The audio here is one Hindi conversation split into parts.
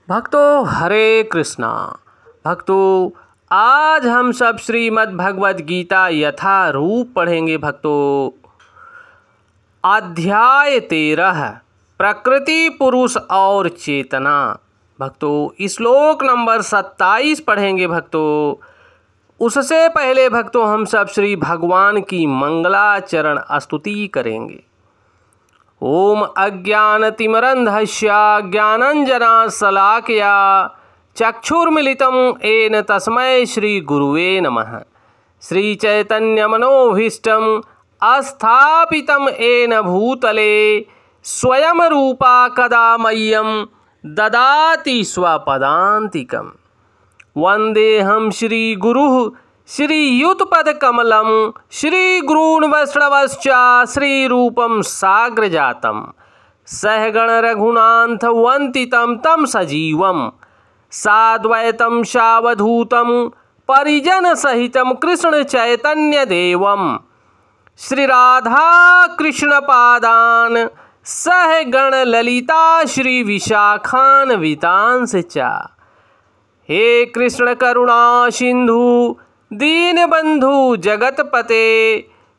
भक्तों हरे कृष्णा। भक्तों आज हम सब श्रीमद् भगवद गीता यथारूप पढ़ेंगे। भक्तों अध्याय 13 प्रकृति पुरुष और चेतना। भक्तों श्लोक नंबर 27 पढ़ेंगे। भक्तों उससे पहले भक्तों हम सब श्री भगवान की मंगलाचरण स्तुति करेंगे। ओम अज्ञानतिमिरन्धस्य ज्ञानाञ्जनशलाकया चक्षुर्मिलितं येन तस्मै श्रीगुरुवे नमः। श्रीचैतन्यमनोभीष्टं स्थापितं येन भूतले स्वयं रूपा कदा मह्यं ददाति स्वपदान्तिकम्। वन्देऽहं श्रीगुरुः श्रीयुतपदकमलं श्रीगुरून् वैष्णवश्च श्रीरूपं साग्रजातं सहगण रघुनाथवन्दितं तं सजीवं साद्वैतं सावधूतं परिजनसहितं कृष्णचैतन्यदेवं श्रीराधाकृष्णपादान् सहगण ललिता श्रीविशाखान् वितांस च। हे कृष्ण करुणा सिंधु दीनबंधु जगतपते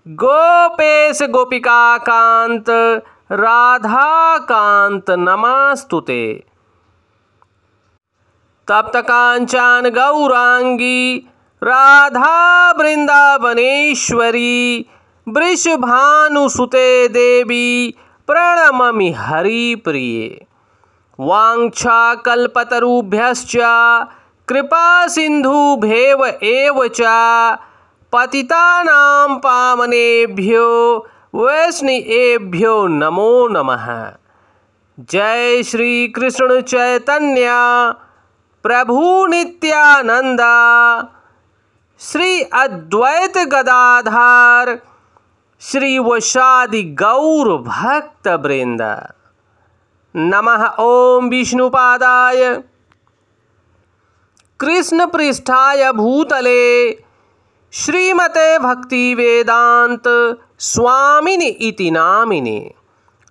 गोपेश गोपिका कांत राधा कांत नमस्तुते। तप्त कांचन गौरांगी राधा वृंदावनेश्वरी वृषभानुसुते देवी प्रणममि हरिप्रिये। वाञ्छा कल्पतरुभ्यश्च कृपा सिन्धुभ्येव एव च पतितानां पावनेभ्यो वैष्णवेभ्यो नमो नमः। जय श्री कृष्ण चैतन्य प्रभु नित्यानंद श्री अद्वैत गदाधर श्री वशादि गौर भक्त वृंद। नमः ओम विष्णुपादाय कृष्ण पृष्ठाय भूतले श्रीमते भक्ति वेदांत स्वामिनि इति नामिने।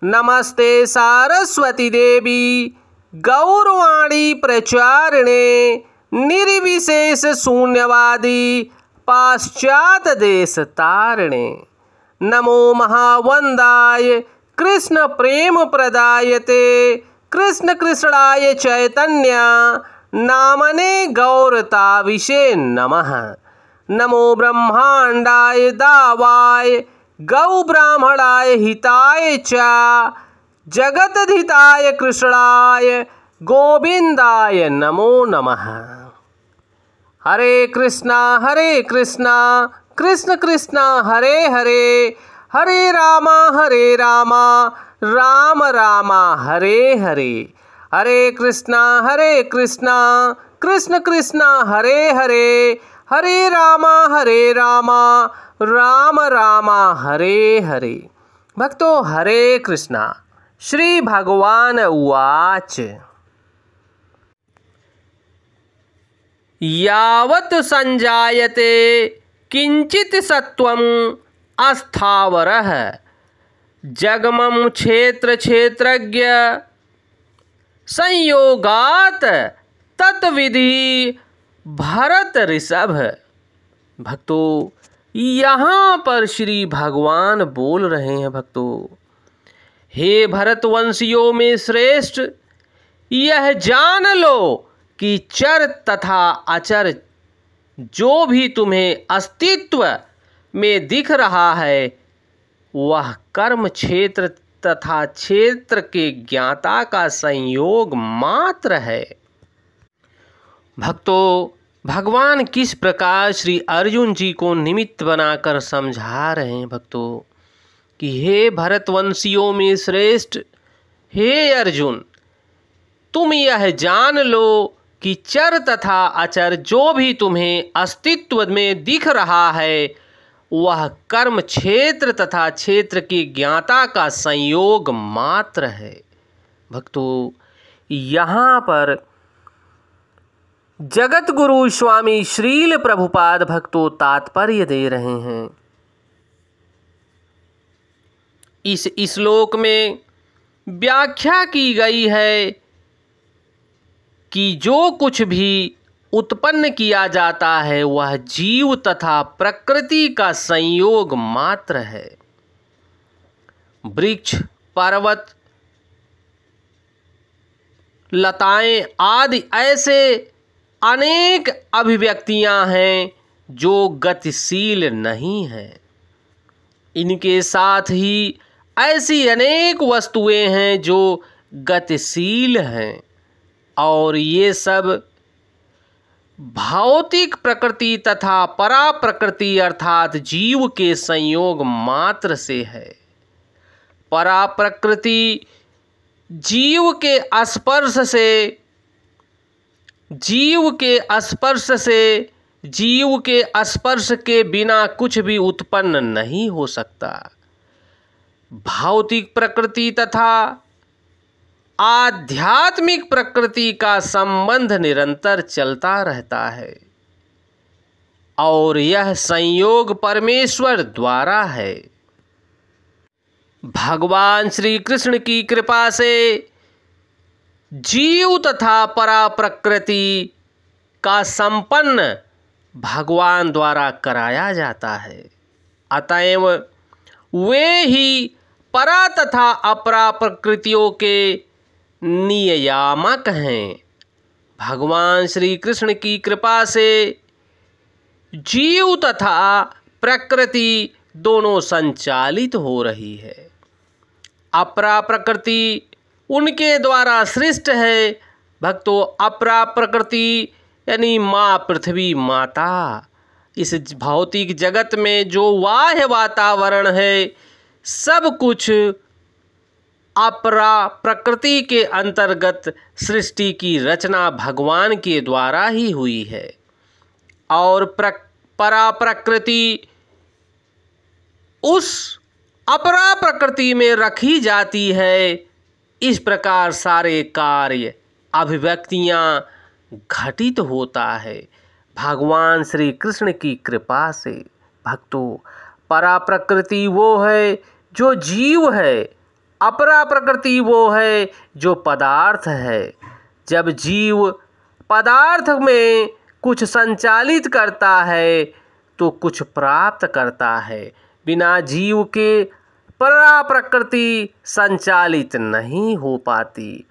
नमस्ते सारस्वती देवी गौरवाणी प्रचारिणे निर्विशेष शून्यवादी पाश्चात देश तारिणे। नमो महावंदाय कृष्ण प्रेम प्रदायते कृष्ण कृष्णाय चैतन्य नामने गौरता विषे नमः। नमो ब्रह्मांडाय दावाय गौ ब्राह्मणाय हिताय च जगतधिताय कृष्णाय गोविंदाय नमो नमः। हरे कृष्णा कृष्ण कृष्णा हरे हरे हरे रामा राम राम हरे हरे। हरे कृष्णा कृष्ण कृष्ण हरे हरे हरे राम राम राम हरे हरे। भक्तों हरे कृष्णा। श्री भगवान उवाच यावत् संजायते किंचित सत्वं अस्थावरः जगमं क्षेत्र क्षेत्रज्ञ संयोगात तत्विधि भरत ऋषभ। भक्तों यहाँ पर श्री भगवान बोल रहे हैं। भक्तों हे भरतवंशियों में श्रेष्ठ यह जान लो कि चर तथा अचर जो भी तुम्हें अस्तित्व में दिख रहा है वह कर्म क्षेत्र तथा क्षेत्र के ज्ञाता का संयोग मात्र है। भक्तों भगवान किस प्रकार श्री अर्जुन जी को निमित्त बनाकर समझा रहे हैं। भक्तों कि हे भरतवंशियों में श्रेष्ठ हे अर्जुन तुम यह जान लो कि चर तथा अचर जो भी तुम्हें अस्तित्व में दिख रहा है वह कर्म क्षेत्र तथा क्षेत्र के ज्ञाता का संयोग मात्र है। भक्तों यहाँ पर जगत गुरु स्वामी श्रील प्रभुपाद भक्तों तात्पर्य दे रहे हैं। इस श्लोक में व्याख्या की गई है कि जो कुछ भी उत्पन्न किया जाता है वह जीव तथा प्रकृति का संयोग मात्र है। वृक्ष, पर्वत, लताएं आदि ऐसे अनेक अभिव्यक्तियां हैं जो गतिशील नहीं हैं। इनके साथ ही ऐसी अनेक वस्तुएं हैं जो गतिशील हैं, और ये सब भौतिक प्रकृति तथा परा प्रकृति अर्थात जीव के संयोग मात्र से है। परा प्रकृति जीव के स्पर्श से जीव के स्पर्श के बिना कुछ भी उत्पन्न नहीं हो सकता। भौतिक प्रकृति तथा आध्यात्मिक प्रकृति का संबंध निरंतर चलता रहता है, और यह संयोग परमेश्वर द्वारा है। भगवान श्री कृष्ण की कृपा से जीव तथा परा प्रकृति का संपन्न भगवान द्वारा कराया जाता है। अतएव वे ही परा तथा अपरा प्रकृतियों के नियामक हैं। भगवान श्री कृष्ण की कृपा से जीव तथा प्रकृति दोनों संचालित हो रही है। अपरा प्रकृति उनके द्वारा सृष्ट है। भक्तों, अपरा प्रकृति यानी माँ पृथ्वी माता, इस भौतिक जगत में जो बाह्य वातावरण है सब कुछ अपरा प्रकृति के अंतर्गत सृष्टि की रचना भगवान के द्वारा ही हुई है, और परा प्रकृति उस अपरा प्रकृति में रखी जाती है। इस प्रकार सारे कार्य अभिव्यक्तियां घटित होता है भगवान श्री कृष्ण की कृपा से। भक्तों, परा प्रकृति वो है जो जीव है, अपरा प्रकृति वो है जो पदार्थ है। जब जीव पदार्थ में कुछ संचालित करता है तो कुछ प्राप्त करता है। बिना जीव के परा प्रकृति संचालित नहीं हो पाती,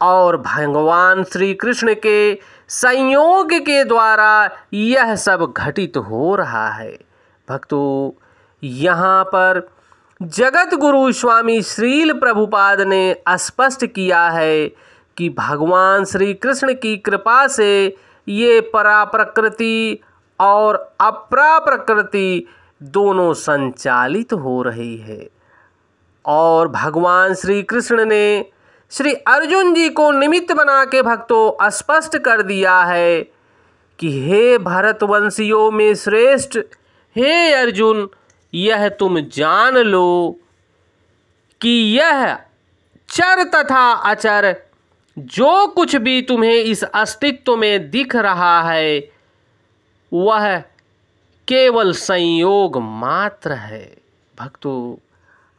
और भगवान श्री कृष्ण के संयोग के द्वारा यह सब घटित हो रहा है। भक्तों, यहाँ पर जगत गुरु स्वामी श्रील प्रभुपाद ने स्पष्ट किया है कि भगवान श्री कृष्ण की कृपा से ये परा प्रकृति और अपरा प्रकृति दोनों संचालित हो रही है, और भगवान श्री कृष्ण ने श्री अर्जुन जी को निमित्त बना के भक्तों स्पष्ट कर दिया है कि हे भरतवंशियों में श्रेष्ठ, हे अर्जुन, यह तुम जान लो कि यह चर तथा अचर जो कुछ भी तुम्हें इस अस्तित्व में दिख रहा है वह केवल संयोग मात्र है। भक्तों,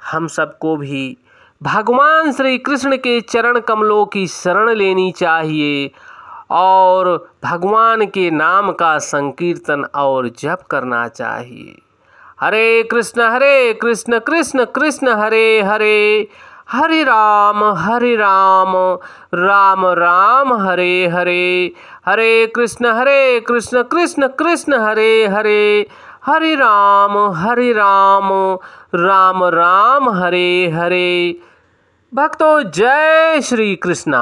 हम सबको भी भगवान श्री कृष्ण के चरण कमलों की शरण लेनी चाहिए, और भगवान के नाम का संकीर्तन और जप करना चाहिए। हरे कृष्ण कृष्ण कृष्ण हरे हरे, हरे राम राम राम हरे हरे, हरे कृष्ण कृष्ण कृष्ण हरे हरे, हरे राम राम राम हरे हरे। भक्तों, जय श्री कृष्णा।